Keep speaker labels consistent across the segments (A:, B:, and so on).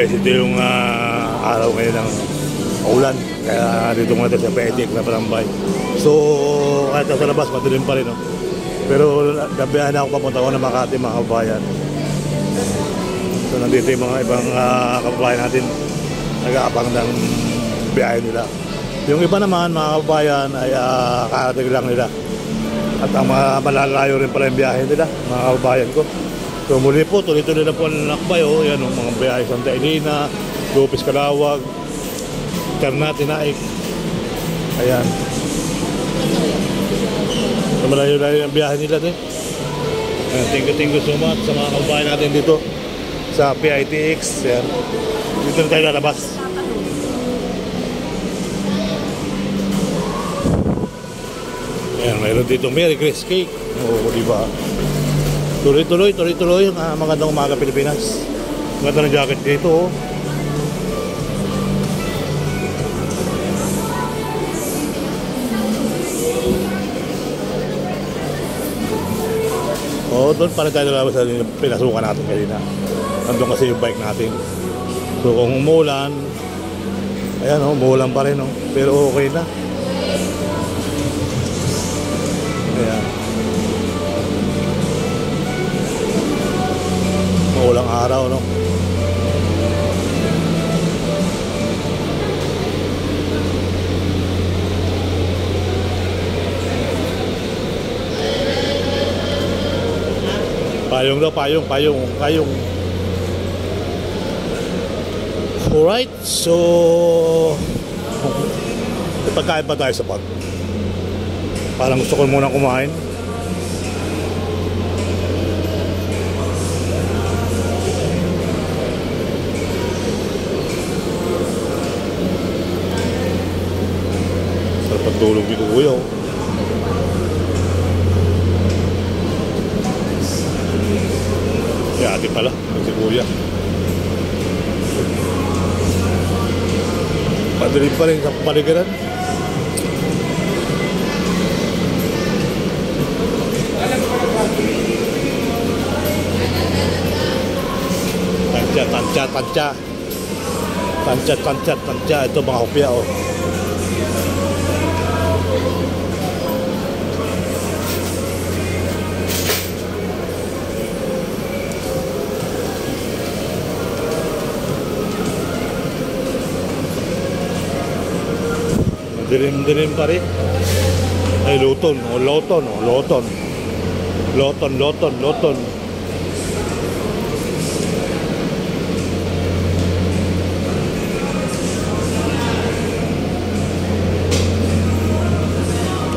A: guys, ito yung araw ngayon ng ulan. Kaya dito muna tayo sa Paetik na Parambay. So, kahit sa labas, matulim pa rin. No? Pero gabihan ako papunta ko na Makati, mga kabayan. So, nandito yung mga ibang kababayan natin nag-aabang ng biyahe nila. Yung iba naman, mga kabayan, ay karating lang nila. At ang malalayo rin pala yung biyahe nila, mga kabayan ko. So muli po, tuloy-tuloy na po ang lakbay. Yan o, mga biyahe Santa Elena, Lopez Calawag, Ternate Naik. Ayan. So malayo-layo ang biyahe nila din. Thank you so much sa mga kababayan natin dito sa PITX. Ayan. Dito na tayo lalabas. Ayan, mayroon dito Mary Grace Cake. Oo, diba? Tuloy-tuloy ang magandang umaga Pilipinas. Maganda ng jacket dito. Doon pa rin tayo lalabas sa pinasukan natin kanina. Nandun kasi yung bike natin. So kung umulan, ayan umulan pa rin pero okay na. Ayan. Maulang araw, no? Payong daw, payong. Alright, so pagkain pa tayo sa pag. Parang gusto ko muna kumain. Sarap pagtulog dito, kuya. Ate pala, si kuya. Padilim pa rin sa paligiran. Tansya. Ito mga hopya, oh. Dilim pa rin. Ay, Loton.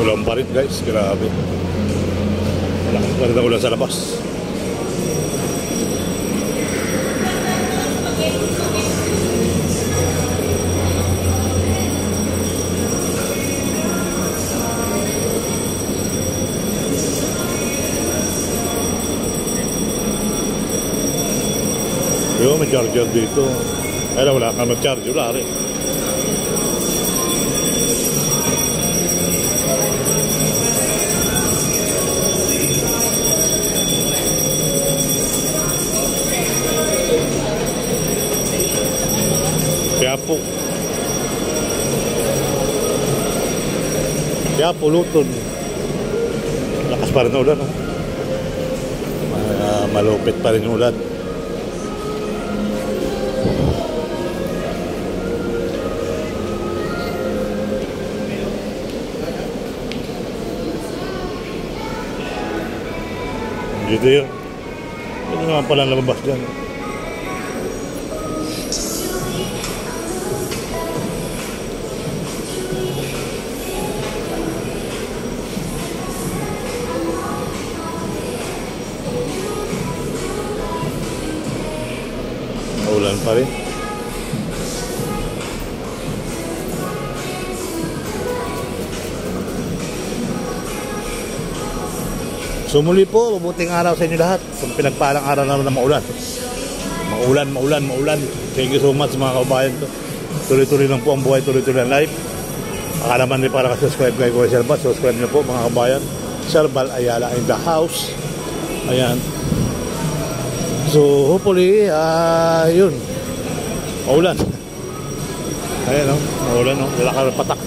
A: Ulan pa rin, guys. Grabe. Malakas pa rin ang ulan sa labas. May charger dito. Ay, wala ka mag-charge. Wala rin. Kaya po Luton. Lakas pa rin na ulan. Malupit pa rin ulan. Dito yun. Ito naman pala lumabas dyan. Ulan pa rin. So muli po, mabuting araw sa inyo lahat. Kung pinagpalang araw naman na maulan. Maulan. Thank you so much mga kababayan ko. Tuloy-tuloy lang po ang buhay, tuloy-tuloy ang life. Baka naman din para ka-subscribe kay Kuya Serbal. Subscribe nyo po mga kababayan. Serbal Ayala in the house. Ayan. So hopefully, yun. Maulan. Ayan o, maulan o. Lalakar patak.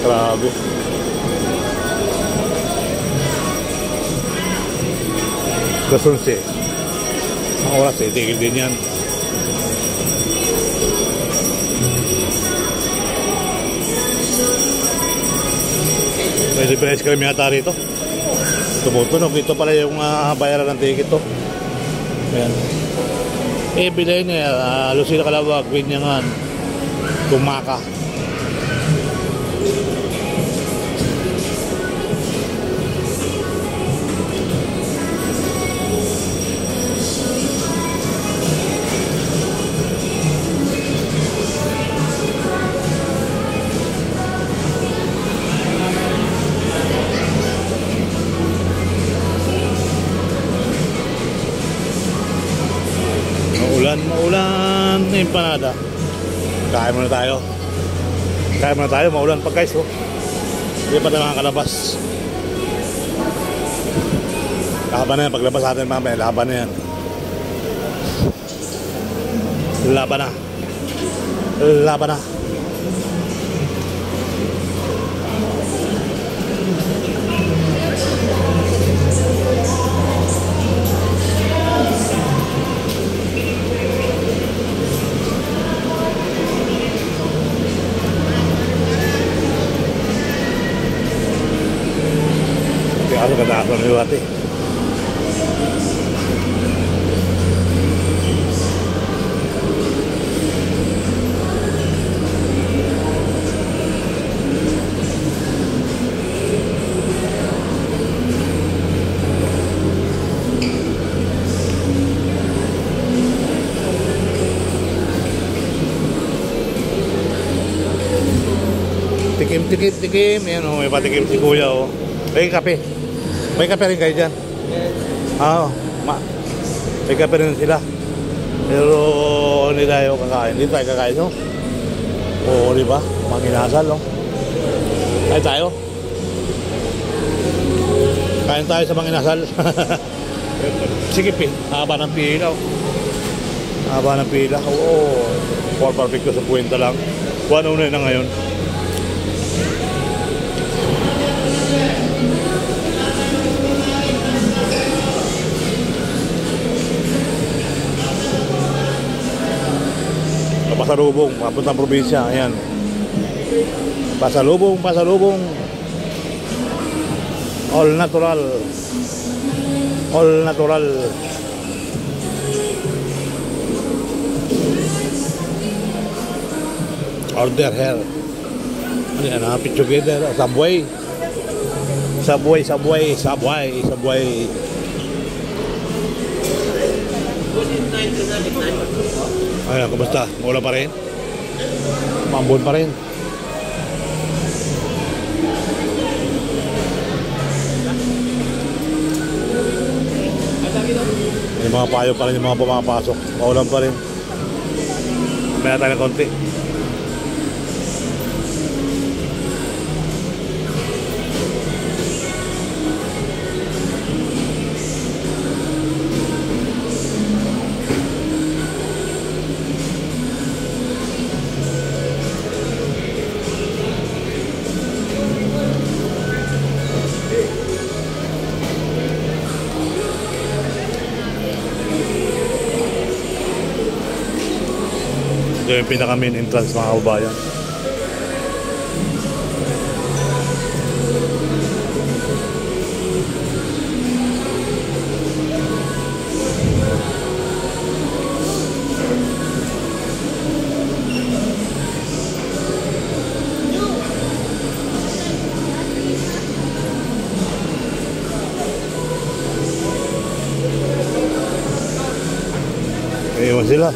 A: Grabe. Gasunsi. Ang oras eh, tigil din yan. May difference cream yata rito. Tumutunog. Ito pala yung bayaran ng ticket to. Ayan. Eh, bilay niya. Lucila Calawag, Binyangan, Tumaka. Maulan, empanada. Kain muna tayo. Maulan pa guys, oh. Hindi pa naman kalabas. Laban na yan, paglabas natin mamaya, laban na yan. Laban na. Ano ka na ako ng iwati? Tikim. Yan o, may patikim si kuya o. May kape. May kape rin kayo dyan? Oo. May kape rin sila. Pero hindi tayo kakain. Hindi tayo kakain, no? Oo, di ba? Manginasal, no? Kain tayo. Kain tayo sa manginasal. Sige, haba ng pila. Haba ng pila. Oo. For perfecto sa puwenta lang. 109 na ngayon. Pasalubong, papuntang probinsya. Ayan. Pasalubong. All natural. Order here. Ano yan, happy together. Subway. Ayan, kumusta? Maulan pa rin? Mambon pa rin? Yung mga payo pa rin, yung mga pumapasok. Maulan pa rin. May natin ng konti. Ito yung pinaka main entrance mga kababayan. Iwan sila.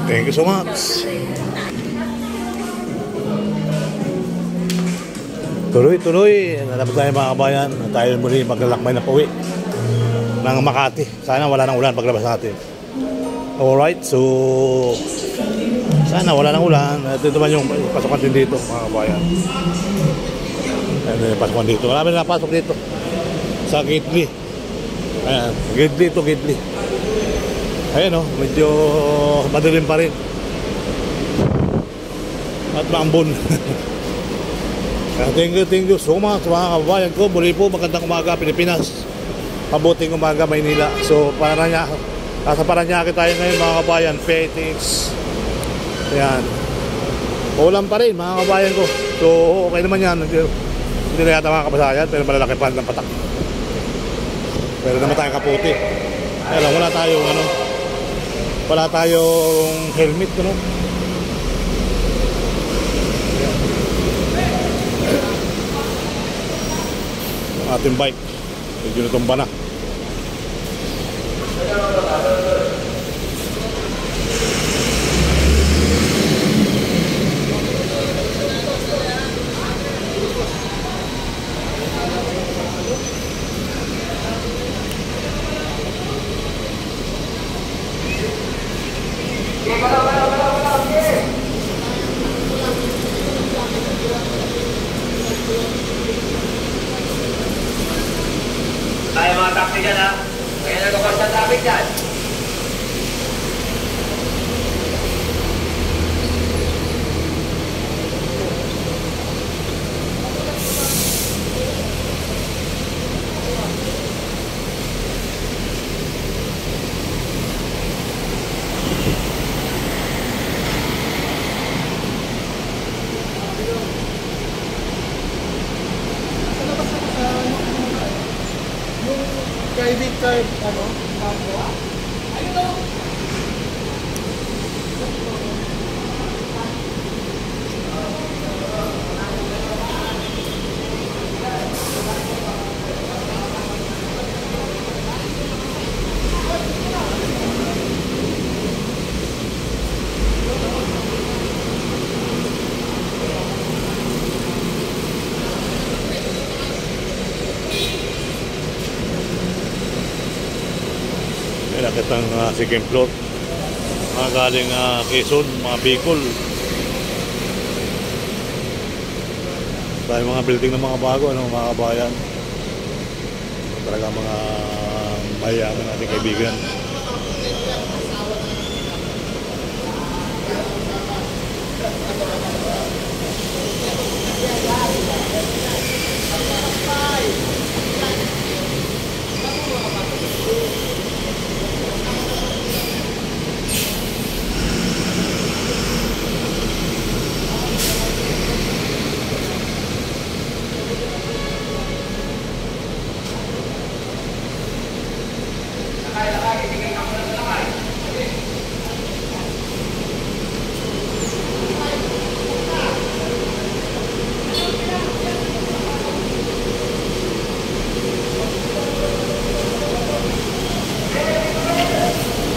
A: Thank you so much. Tuloy-tuloy, nalabas tayo mga kabayan. Tayo muli maglalakbay na pauwi ng Makati. Sana wala nang ulan paglabas natin. Alright, so sana wala nang ulan. Ito naman yung pasukan din dito mga kabayan. Ito yung pasukan dito. Marami na napasok dito sa Gately. Ayan, Gately to Gately. Ayan o, medyo madilim pa rin at maambon. Thank you so much mga kababayan ko. Muli po, magandang umaga Pilipinas, mabuting umaga Maynila. So nasa Paranaque tayo ngayon mga kabayan, Petics. Ayan, ulan pa rin mga kabayan ko. So okay naman yan, hindi na yata mga kabasayan, pero malalaki pa ng patak. Pero naman tayong kaputi. Ayan, wala tayong helmet, no? Ating bike medyo natumba na.
B: Tayo mga taxi dyan ha. Kaya nalukos sa traffic dyan.
C: Private car, tambo. Ayun o!
A: Nakit ang second floor, mga galing Quezon, mga Bicol. Dahil mga building ng mga bago, mga kabayan. Talaga mga mayayaman nating kaibigan.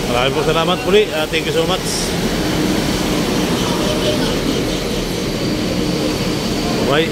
A: Maraming po salamat muli. Thank you so much. Bye.